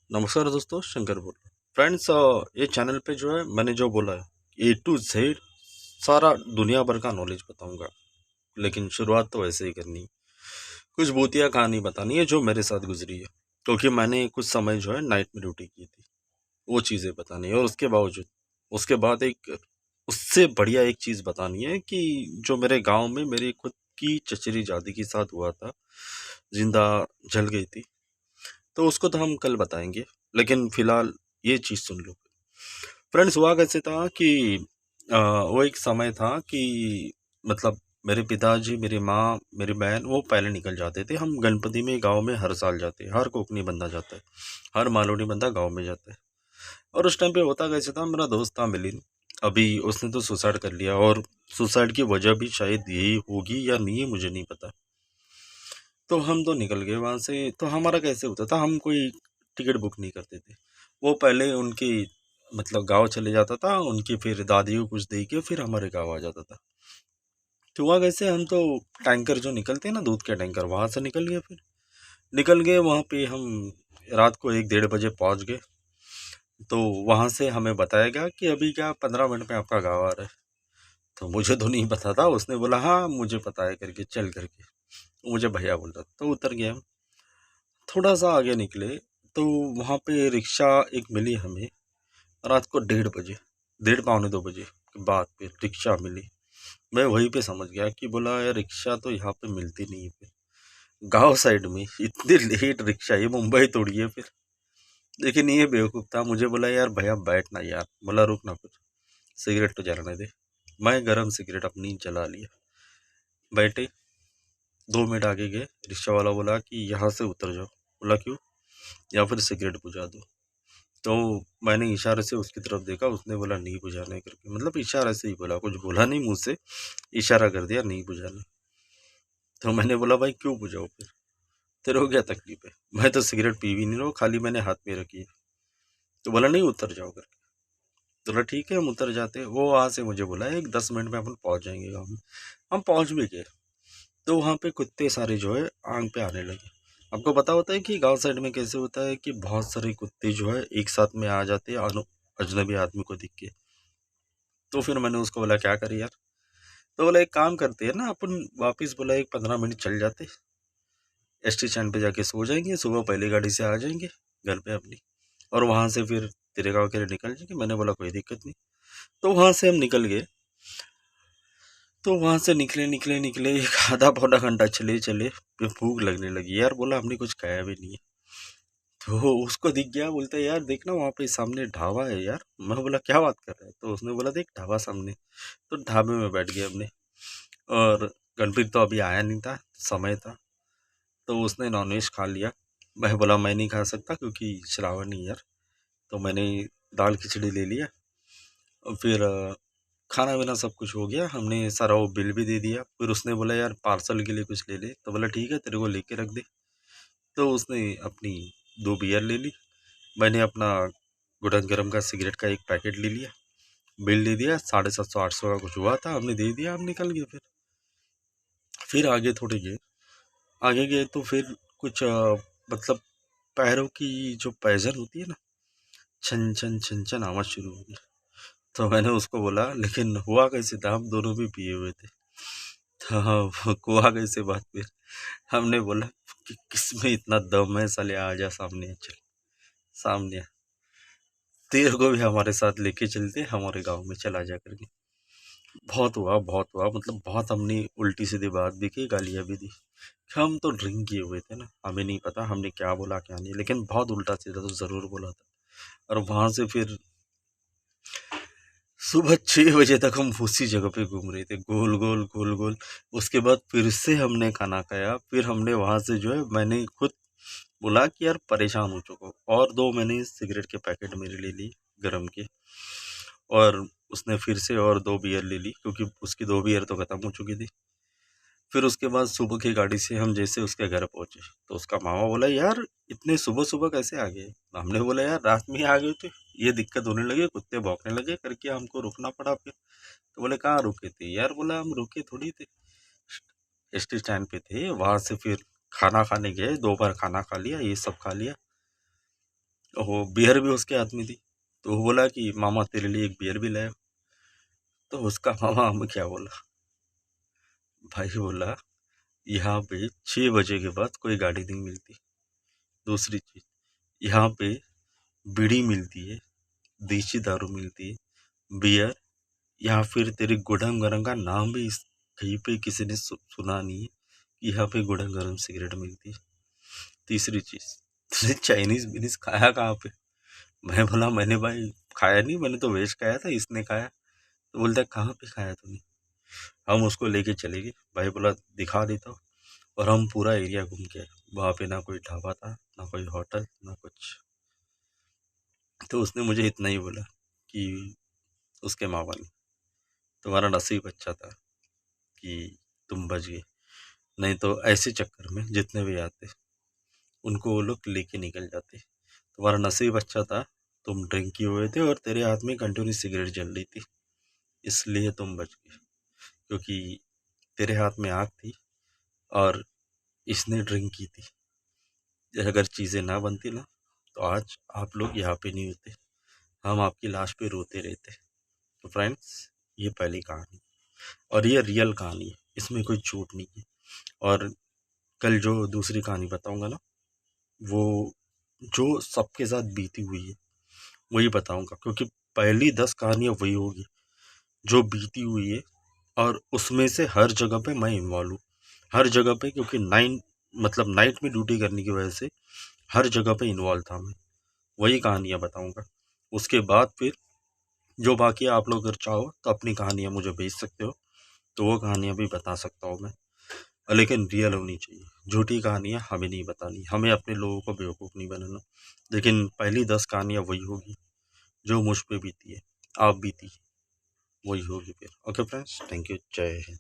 नमस्कार दोस्तों, शंकर बोल रहा हूँ। फ्रेंड्स, ये चैनल पे जो है मैंने जो बोला है A to Z सारा दुनिया भर का नॉलेज बताऊंगा। लेकिन शुरुआत तो ऐसे ही करनी है। कुछ भूतिया कहानी बतानी है जो मेरे साथ गुजरी है, क्योंकि मैंने कुछ समय जो है नाइट में ड्यूटी की थी। वो चीज़ें बतानी है और उसके बावजूद उसके बाद एक उससे बढ़िया एक चीज़ बतानी है कि जो मेरे गांव में मेरी खुद की चचेरी दादी के साथ हुआ था, जिंदा जल गई थी। तो उसको तो हम कल बताएंगे, लेकिन फिलहाल ये चीज़ सुन लो। फ्रेंड्स, हुआ कैसे था कि वो एक समय था कि मतलब मेरे पिताजी, मेरी माँ, मेरी बहन वो पहले निकल जाते थे। हम गणपति में गांव में हर साल जाते हैं, हर कोकनी बंदा जाता है, हर मालवनी बंदा गांव में जाता है। और उस टाइम पे होता कैसे था, मेरा दोस्त था मिलिंद। अभी उसने तो सुसाइड कर लिया, और सुसाइड की वजह भी शायद यही होगी या नहीं, मुझे नहीं पता। तो हम तो निकल गए वहां से। तो हमारा कैसे होता था, हम कोई टिकट बुक नहीं करते थे। वो पहले उनकी मतलब गांव चले जाता था, उनकी फिर दादी को कुछ दे के फिर हमारे गांव आ जाता था। तो हुआ कैसे, हम तो टैंकर जो निकलते हैं ना, दूध के टैंकर, वहां से निकल गए। फिर निकल गए वहां पे हम रात को 1-1:30 बजे पहुंच गए। तो वहां से हमें बताया गया कि अभी क्या 15 मिनट में आपका गाँव आ रहा है। तो मुझे तो नहीं पता था, उसने बोला हाँ मुझे पता है करके, चल करके। मुझे भैया बोल रहा था, तो उतर गया। थोड़ा सा आगे निकले तो वहाँ पे रिक्शा एक मिली हमें, रात को 1:30 बजे, 1:30 पौने 2 बजे के बाद पे रिक्शा मिली। मैं वहीं पे समझ गया कि बोला यार रिक्शा तो यहाँ पे मिलती नहीं है। फिर गांव साइड में इतनी लेट रिक्शा, ये मुंबई तोड़ी है फिर। लेकिन ये बेवकूफ़ था, मुझे बोला यार भैया बैठना यार। बोला रुक ना, कुछ सिगरेट तो जलाने दे। मैं गरम सिगरेट अपनी जला लिया, बैठे। 2 मिनट आगे गए, रिक्शा वाला बोला कि यहाँ से उतर जाओ। बोला क्यों, या फिर सिगरेट बुझा दो। तो मैंने इशारे से उसकी तरफ देखा, उसने बोला नहीं बुझाने करके, मतलब इशारे से ही बोला, कुछ बोला नहीं मुंह से, इशारा कर दिया नहीं बुझाने। तो मैंने बोला भाई क्यों बुझाओ फिर, तेरे को क्या तकलीफ है? मैं तो सिगरेट पी भी नहीं रहा हूँ, खाली मैंने हाथ में रखी है। तो बोला नहीं उतर जाओ करके। तो बोला ठीक है हम उतर जाते। वो वहां से मुझे बोला एक 10 मिनट में अपन पहुंच जाएंगे गाँव में। हम पहुंच भी गए। तो वहां पे कुत्ते सारे जो है आंग पे आने लगे। आपको पता होता है कि गांव साइड में कैसे होता है कि बहुत सारे कुत्ते जो है एक साथ में आ जाते हैं अजनबी आदमी को दिख के। तो फिर मैंने उसको बोला क्या करें यार। तो बोला एक काम करते हैं ना अपन, वापस बोला एक 15 मिनट चल जाते, एसटी स्टैंड पे जाके सो जाएंगे, सुबह पहली गाड़ी से आ जाएंगे घर पे अपनी, और वहां से फिर तेरे गाँव के लिए निकल जाएंगे। मैंने बोला कोई दिक्कत नहीं। तो वहां से हम निकल गए। तो वहां से निकले निकले निकले एक आधा पौना घंटा चले चले, फिर भूख लगने लगी यार। बोला हमने कुछ खाया भी नहीं है। तो उसको दिख गया, बोलता है यार देखना वहाँ पे सामने ढाबा है यार। मैं बोला क्या बात कर रहा है? तो उसने बोला देख ढाबा सामने। तो ढाबे में बैठ गए हमने। और गणपति तो अभी आया नहीं था, समय था। तो उसने नॉनवेज खा लिया। मैं बोला मैं नहीं खा सकता क्योंकि श्रावण है यार। तो मैंने दाल खिचड़ी ले लिया। और फिर खाना वाना सब कुछ हो गया, हमने सारा वो बिल भी दे दिया। फिर उसने बोला यार पार्सल के लिए कुछ ले ले। तो बोला ठीक है तेरे को लेके रख दे। तो उसने अपनी 2 बियर ले ली। मैंने अपना गुडन गरम का सिगरेट का एक पैकेट ले लिया। बिल दे दिया, 750-800 का कुछ हुआ था, हमने दे दिया, हम निकल गए। फिर आगे थोड़े गए। आगे गए तो फिर कुछ मतलब पैरों की जो पैजन होती है ना, छन छन छन छन आवाज शुरू हो गई। तो मैंने उसको बोला, लेकिन हुआ कैसे था, हम दोनों भी पिए हुए थे। तो हुआ कैसे बात, फिर हमने बोला कि किसमें इतना दम है साले, आ जा सामने, चल सामने आ। तेरे को भी हमारे साथ लेके चलते, हमारे गांव में चला जा करके। बहुत हुआ बहुत हुआ, मतलब बहुत हमने उल्टी सीधी बात भी की, गालियाँ भी दी। हम तो ड्रिंक किए हुए थे ना, हमें नहीं पता हमने क्या बोला क्या नहीं, लेकिन बहुत उल्टा सीधा तो ज़रूर बोला था। और वहाँ से फिर सुबह 6 बजे तक हम उसी जगह पे घूम रहे थे, गोल गोल गोल गोल। उसके बाद फिर से हमने खाना खाया। फिर हमने वहाँ से जो है, मैंने खुद बोला कि यार परेशान हो चुका हूँ, और दो मैंने सिगरेट के पैकेट मेरे ले लिए गरम के। और उसने फिर से और 2 बियर ले ली, क्योंकि उसकी 2 बियर तो ख़त्म हो चुकी थी। फिर उसके बाद सुबह की गाड़ी से हम जैसे उसके घर पहुंचे, तो उसका मामा बोला यार इतने सुबह सुबह कैसे आ गए? तो हमने बोला यार रात में ही आ गए थे, ये दिक्कत होने लगी, कुत्ते भौंकने लगे करके, हमको रुकना पड़ा फिर। तो बोले कहाँ रुके थे यार? बोला हम रुके थोड़ी थे, एसटी स्टैंड पे थे। वहां से फिर खाना खाने गए, 2 बार खाना खा लिया, ये सब खा लिया। वो बियर भी उसके हाथ में थी। तो वो बोला कि मामा तेरे लिए एक बियर भी लाया। तो उसका मामा हमें क्या बोला, भाई बोला यहाँ पे 6 बजे के बाद कोई गाड़ी नहीं मिलती। दूसरी चीज, यहाँ पे बीड़ी मिलती है, देसी दारू मिलती है, बियर, या फिर तेरे गुड़म गरम का नाम भी कहीं पे किसी ने सुना नहीं है कि यहाँ पे गुड़म गरम सिगरेट मिलती है। तीसरी चीज, तुझे चाइनीज बिनीज खाया कहाँ पे? मैं बोला मैंने भाई खाया नहीं, मैंने तो वेज खाया था, इसने खाया। तो बोलता है कहाँ पे खाया तूने? हम उसको लेके चले गए। भाई बोला दिखा देता हूँ। और हम पूरा एरिया घूम के आए। वहाँ पे ना कोई ढाबा था, ना कोई होटल, ना कुछ। तो उसने मुझे इतना ही बोला कि उसके मामा ने, तुम्हारा नसीब अच्छा था कि तुम बच गए, नहीं तो ऐसे चक्कर में जितने भी आते उनको वो लोग लेके निकल जाते। तुम्हारा नसीब अच्छा था, तुम ड्रिंक किए हुए थे और तेरे हाथ में कंटिन्यू सिगरेट जल रही थी, इसलिए तुम बच गए। क्योंकि तेरे हाथ में आग थी और इसने ड्रिंक की थी। अगर चीज़ें ना बनती ना तो आज आप लोग यहाँ पे नहीं होते, हम आपकी लाश पे रोते रहते। तो फ्रेंड्स, ये पहली कहानी और ये रियल कहानी है, इसमें कोई झूठ नहीं है। और कल जो दूसरी कहानी बताऊंगा ना, वो जो सबके साथ बीती हुई है वही बताऊंगा, क्योंकि पहली 10 कहानियां वही होगी जो बीती हुई है। और उसमें से हर जगह पे मैं इन्वॉल्व हूँ, हर जगह पे, क्योंकि नाइट में ड्यूटी करने की वजह से हर जगह पे इन्वॉल्व था मैं। वही कहानियां बताऊंगा। उसके बाद फिर जो बाकी आप लोग अगर चाहो तो अपनी कहानियां मुझे भेज सकते हो, तो वो कहानियां भी बता सकता हूँ मैं। लेकिन रियल होनी चाहिए, झूठी कहानियां हमें नहीं बतानी, हमें अपने लोगों को बेवकूफ़ नहीं बनाना। लेकिन पहली 10 कहानियां वही होगी जो मुझ पे बीती है, आप बीती, वही होगी फिर। ओके फ्रेंड्स, थैंक यू, जय हिंद।